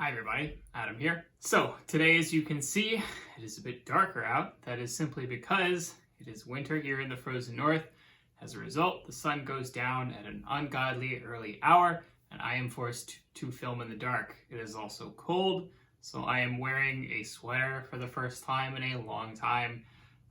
Hi everybody, Adam here. So today, as you can see, it is a bit darker out. That is simply because it is winter here in the frozen north. As a result, the sun goes down at an ungodly early hour and I am forced to film in the dark. It is also cold, so I am wearing a sweater for the first time in a long time.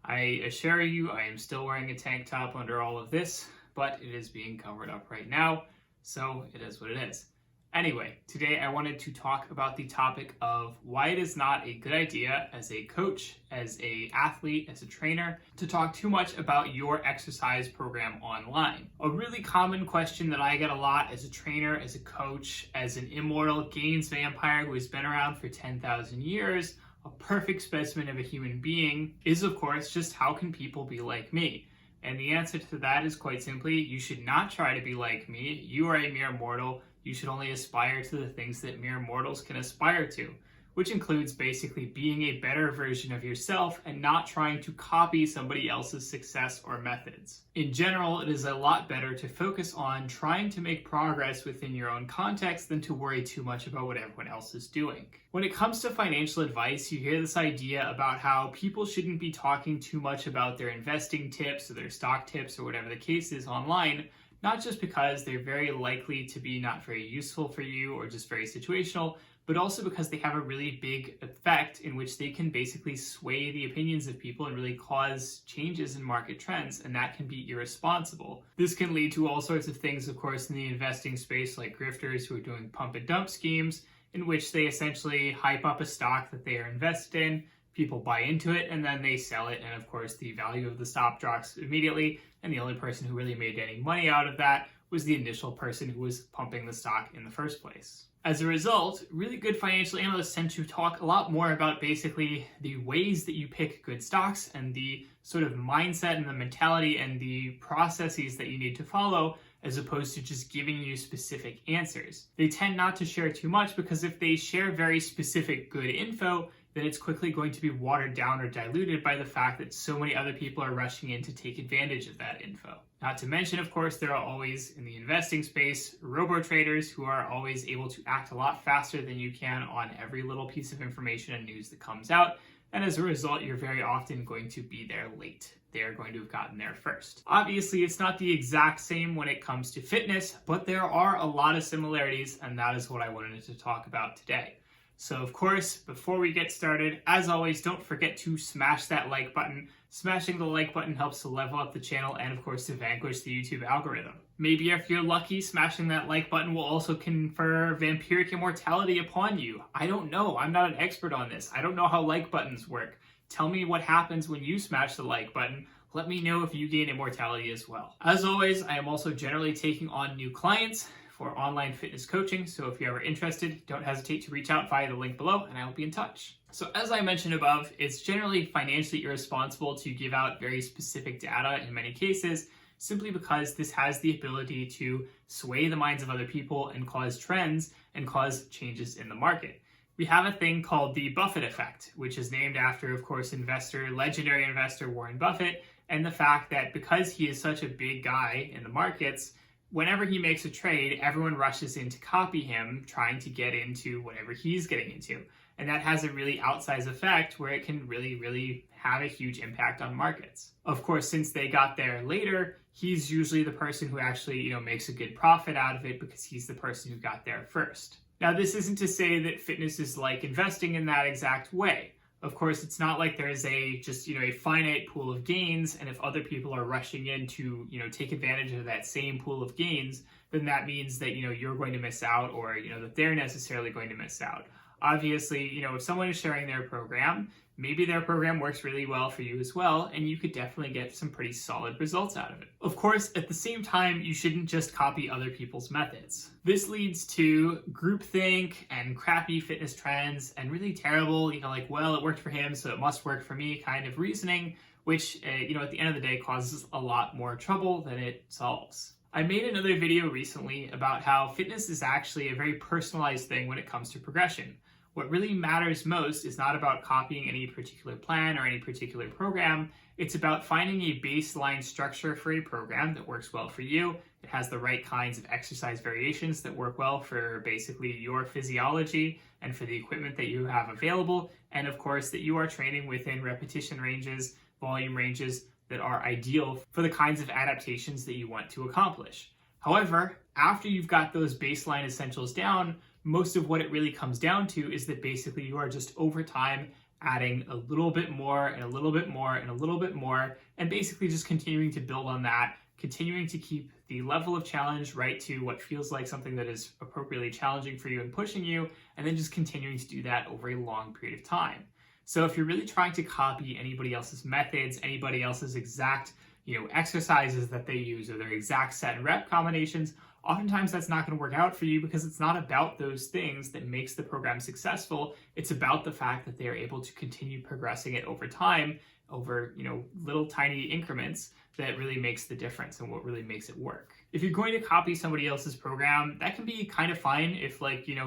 I assure you, I am still wearing a tank top under all of this, but it is being covered up right now, so it is what it is. Anyway, today I wanted to talk about the topic of why it is not a good idea as a coach, as an athlete, as a trainer, to talk too much about your exercise program online. A really common question that I get a lot as a trainer, as a coach, as an immortal gains vampire who has been around for 10,000 years, a perfect specimen of a human being, is of course just how can people be like me? And the answer to that is quite simply, you should not try to be like me. You are a mere mortal. You should only aspire to the things that mere mortals can aspire to, which includes basically being a better version of yourself and not trying to copy somebody else's success or methods. In general, it is a lot better to focus on trying to make progress within your own context than to worry too much about what everyone else is doing. When it comes to financial advice, you hear this idea about how people shouldn't be talking too much about their investing tips or their stock tips or whatever the case is online, not just because they're very likely to be not very useful for you or just very situational, but also because they have a really big effect in which they can basically sway the opinions of people and really cause changes in market trends, and that can be irresponsible. This can lead to all sorts of things, of course, in the investing space, like grifters who are doing pump and dump schemes, in which they essentially hype up a stock that they are invested in, people buy into it, and then they sell it, and of course the value of the stock drops immediately, and the only person who really made any money out of that was the initial person who was pumping the stock in the first place. As a result, really good financial analysts tend to talk a lot more about basically the ways that you pick good stocks and the sort of mindset and the mentality and the processes that you need to follow, as opposed to just giving you specific answers. They tend not to share too much because if they share very specific good info, then it's quickly going to be watered down or diluted by the fact that so many other people are rushing in to take advantage of that info. Not to mention, of course, there are always, in the investing space, robo-traders who are always able to act a lot faster than you can on every little piece of information and news that comes out, and as a result, you're very often going to be there late. They're going to have gotten there first. Obviously, it's not the exact same when it comes to fitness, but there are a lot of similarities, and that is what I wanted to talk about today. So of course, before we get started, as always, don't forget to smash that like button. Smashing the like button helps to level up the channel and of course to vanquish the YouTube algorithm. Maybe if you're lucky, smashing that like button will also confer vampiric immortality upon you. I don't know, I'm not an expert on this. I don't know how like buttons work. Tell me what happens when you smash the like button. Let me know if you gain immortality as well. As always, I am also generally taking on new clients for online fitness coaching, so if you're ever interested, don't hesitate to reach out via the link below and I will be in touch. So as I mentioned above, it's generally financially irresponsible to give out very specific data in many cases, simply because this has the ability to sway the minds of other people and cause trends and cause changes in the market. We have a thing called the Buffett effect, which is named after, of course, legendary investor Warren Buffett, and the fact that because he is such a big guy in the markets, whenever he makes a trade, everyone rushes in to copy him, trying to get into whatever he's getting into. And that has a really outsized effect where it can really have a huge impact on markets. Of course, since they got there later, he's usually the person who actually, makes a good profit out of it because he's the person who got there first. Now, this isn't to say that fitness is like investing in that exact way. Of course, it's not like there is a finite pool of gains, and if other people are rushing in to, take advantage of that same pool of gains, then that means that, you're going to miss out or, that they're necessarily going to miss out. Obviously, if someone is sharing their program, maybe their program works really well for you as well, and you could definitely get some pretty solid results out of it. Of course, at the same time, you shouldn't just copy other people's methods. This leads to groupthink and crappy fitness trends and really terrible, well, it worked for him, so it must work for me kind of reasoning, which, at the end of the day causes a lot more trouble than it solves. I made another video recently about how fitness is actually a very personalized thing when it comes to progression. What really matters most is not about copying any particular plan or any particular program. It's about finding a baseline structure for a program that works well for you. It has the right kinds of exercise variations that work well for basically your physiology and for the equipment that you have available. And of course, that you are training within repetition ranges, volume ranges that are ideal for the kinds of adaptations that you want to accomplish. However, after you've got those baseline essentials down, most of what it really comes down to is that basically you are just over time adding a little bit more and a little bit more and a little bit more, and basically just continuing to build on that, continuing to keep the level of challenge right to what feels like something that is appropriately challenging for you and pushing you, and then just continuing to do that over a long period of time. So if you're really trying to copy anybody else's methods, anybody else's exact, exercises that they use or their exact set and rep combinations, oftentimes that's not going to work out for you because it's not about those things that makes the program successful. It's about the fact that they are able to continue progressing it over time, over, little tiny increments that really makes the difference and what really makes it work. If you're going to copy somebody else's program, that can be kind of fine if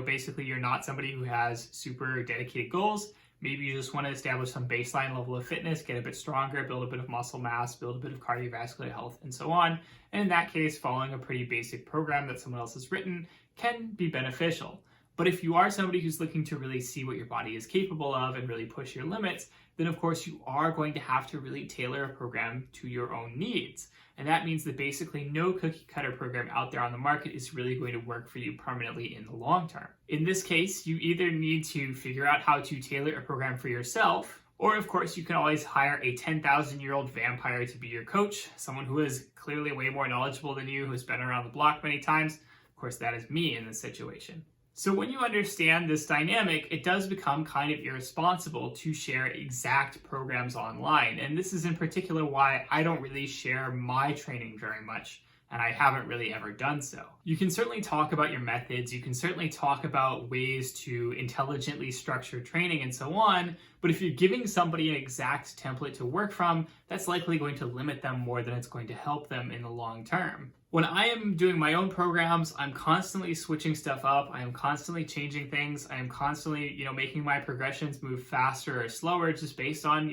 basically you're not somebody who has super dedicated goals. Maybe you just want to establish some baseline level of fitness, get a bit stronger, build a bit of muscle mass, build a bit of cardiovascular health, and so on. And in that case, following a pretty basic program that someone else has written can be beneficial. But if you are somebody who's looking to really see what your body is capable of and really push your limits, then of course you are going to have to really tailor a program to your own needs. And that means that basically no cookie cutter program out there on the market is really going to work for you permanently in the long term. In this case, you either need to figure out how to tailor a program for yourself, or of course you can always hire a 10,000-year-old vampire to be your coach, someone who is clearly way more knowledgeable than you, who's been around the block many times. Of course, that is me in this situation. So when you understand this dynamic, it does become kind of irresponsible to share exact programs online. And this is in particular why I don't really share my training very much, and I haven't really ever done so. You can certainly talk about your methods, you can certainly talk about ways to intelligently structure training and so on, but if you're giving somebody an exact template to work from, that's likely going to limit them more than it's going to help them in the long term. When I am doing my own programs, I'm constantly switching stuff up. I am constantly changing things. I am constantly, making my progressions move faster or slower just based on,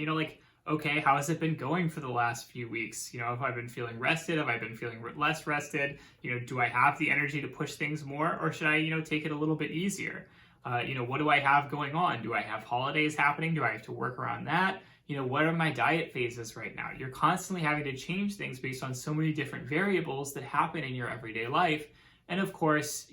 okay, how has it been going for the last few weeks? Have I been feeling rested? Have I been feeling less rested? Do I have the energy to push things more, or should I, take it a little bit easier? What do I have going on? Do I have holidays happening? Do I have to work around that? What are my diet phases right now? You're constantly having to change things based on so many different variables that happen in your everyday life. And of course,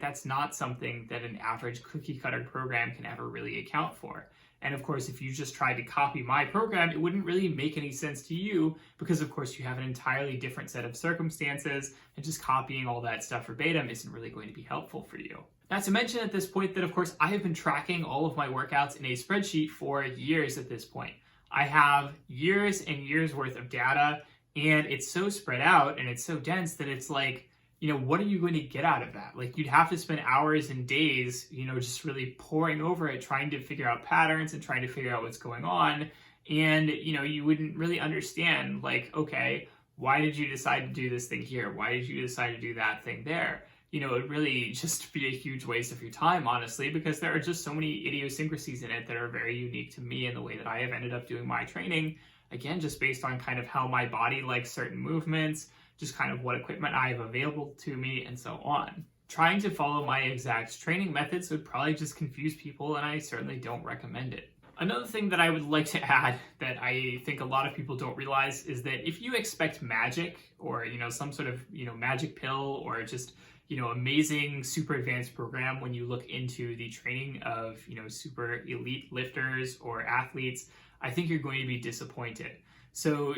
that's not something that an average cookie cutter program can ever really account for. And of course, if you just tried to copy my program, it wouldn't really make any sense to you because of course you have an entirely different set of circumstances, and just copying all that stuff verbatim isn't really going to be helpful for you. Not to mention at this point that of course I have been tracking all of my workouts in a spreadsheet for years at this point. I have years and years worth of data, and it's so spread out and it's so dense that it's like, what are you going to get out of that? You'd have to spend hours and days, just really poring over it, trying to figure out patterns and trying to figure out what's going on. And, you wouldn't really understand, okay, why did you decide to do this thing here? Why did you decide to do that thing there? It would really just be a huge waste of your time, honestly, because there are just so many idiosyncrasies in it that are very unique to me and the way that I have ended up doing my training. Again, just based on kind of how my body likes certain movements, just kind of what equipment I have available to me, and so on. Trying to follow my exact training methods would probably just confuse people, and I certainly don't recommend it. Another thing that I would like to add that I think a lot of people don't realize is that if you expect magic or, some sort of, magic pill or just, amazing, super advanced program when you look into the training of, super elite lifters or athletes, I think you're going to be disappointed. So,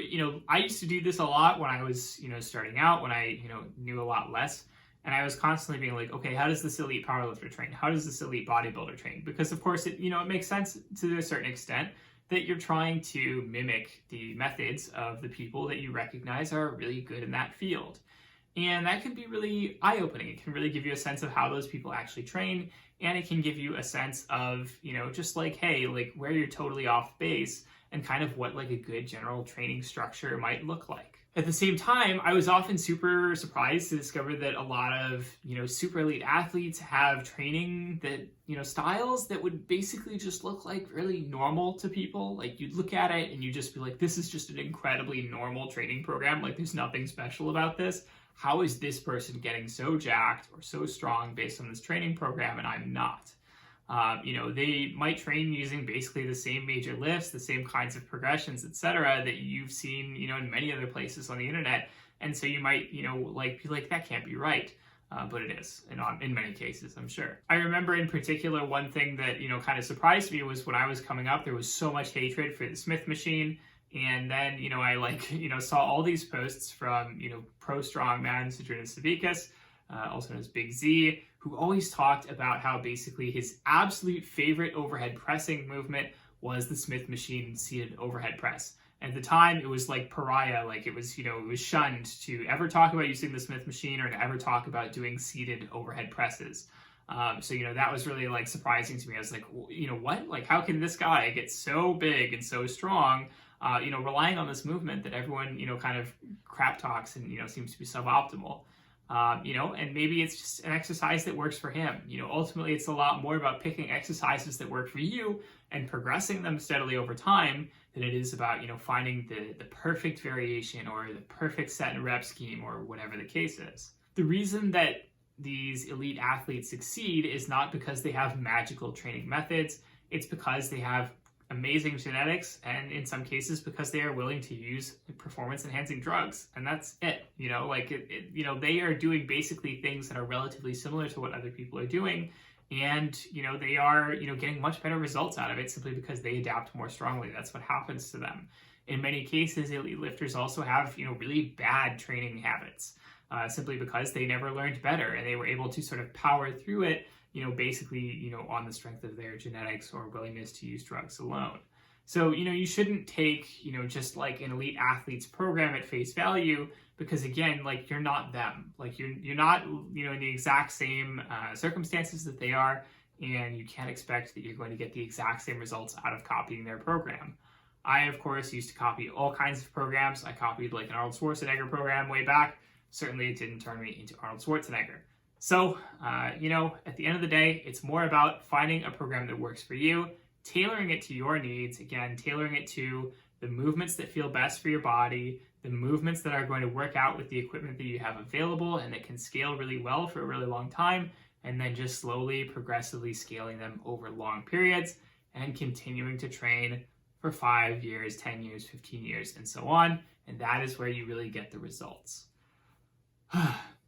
I used to do this a lot when I was, starting out, when I, knew a lot less. And I was constantly being like, okay, how does this elite powerlifter train? How does this elite bodybuilder train? Because of course, it makes sense to a certain extent that you're trying to mimic the methods of the people that you recognize are really good in that field. And that can be really eye-opening. It can really give you a sense of how those people actually train. And it can give you a sense of, just hey, where you're totally off base and kind of what a good general training structure might look like. At the same time, I was often super surprised to discover that a lot of, super elite athletes have training that, styles that would basically just look like really normal to people. Like, you'd look at it and you'd just be like, this is just an incredibly normal training program. Like, there's nothing special about this. How is this person getting so jacked or so strong based on this training program and I'm not? They might train using basically the same major lifts, the same kinds of progressions, etc., that you've seen, in many other places on the internet. And so you might, be like, that can't be right. But it is, in many cases, I'm sure. I remember in particular, one thing that, kind of surprised me was when I was coming up, there was so much hatred for the Smith machine. And then, I saw all these posts from, pro strongman Zydrunas Savickas, also known as Big Z, who always talked about how basically his absolute favorite overhead pressing movement was the Smith machine seated overhead press. And at the time, it was like pariah, like it was shunned to ever talk about using the Smith machine or to ever talk about doing seated overhead presses. So that was really like surprising to me. I was like, what? Like, how can this guy get so big and so strong, relying on this movement that everyone, kind of crap talks and, seems to be suboptimal? And maybe it's just an exercise that works for him. Ultimately, it's a lot more about picking exercises that work for you and progressing them steadily over time than it is about, finding the perfect variation or the perfect set and rep scheme or whatever the case is. The reason that these elite athletes succeed is not because they have magical training methods. It's because they have amazing genetics, and in some cases because they are willing to use performance enhancing drugs, and that's it. They are doing basically things that are relatively similar to what other people are doing, and they are getting much better results out of it simply because they adapt more strongly. That's what happens to them. In many cases, elite lifters also have really bad training habits, simply because they never learned better and they were able to sort of power through it, basically, on the strength of their genetics or willingness to use drugs alone. So, you shouldn't take, just like an elite athlete's program at face value, because again, like, you're not them. Like, you're not, in the exact same circumstances that they are, and you can't expect that you're going to get the exact same results out of copying their program. I, of course, used to copy all kinds of programs. I copied like an Arnold Schwarzenegger program way back. Certainly it didn't turn me into Arnold Schwarzenegger. So, at the end of the day, it's more about finding a program that works for you, tailoring it to your needs, again, tailoring it to the movements that feel best for your body, the movements that are going to work out with the equipment that you have available and that can scale really well for a really long time, and then just slowly, progressively scaling them over long periods and continuing to train for 5 years, 10 years, 15 years, and so on. And that is where you really get the results.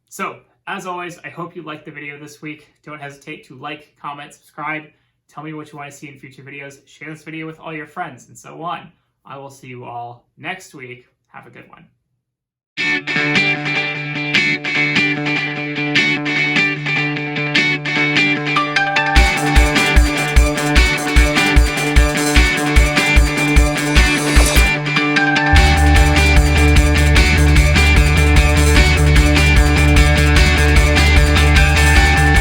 So, as always, I hope you liked the video this week. Don't hesitate to like, comment, subscribe. Tell me what you want to see in future videos. Share this video with all your friends and so on. I will see you all next week. Have a good one.